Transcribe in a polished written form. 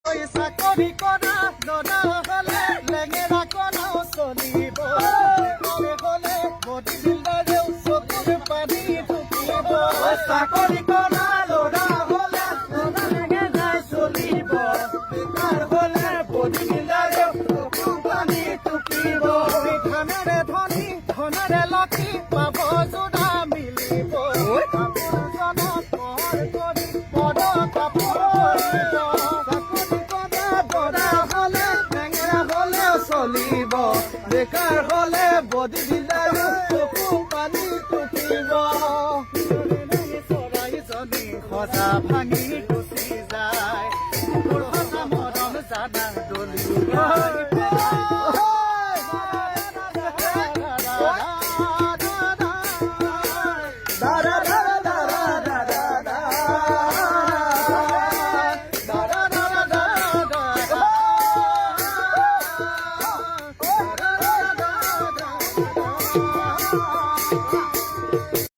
চাকৰি কৰা ল'ৰা হ'লে লেঙেৰা কণাও চলিব হ'লে বডি বিল্ডাৰেও চকুৰ পানী টুকিব চাকৰি কৰা ল'ৰা হ'লে লেঙেৰাই চলিব বেকাৰ হ'লে বডি বিল্ডাৰেও চকুৰ পানী টুকিব ধনেৰে ধনী ধনেৰে লক্ষী পাব যোৰা মিলিব কাপোৰজনক পৰ কৰি পদ কাপোৰ চলিব বেকাৰ হ'লে বডি বিল্ডাৰেও চকু পানী টুকিব চৰাইজনী সজা ভাঙি গুচি যায় সজা মৰম জানা দলি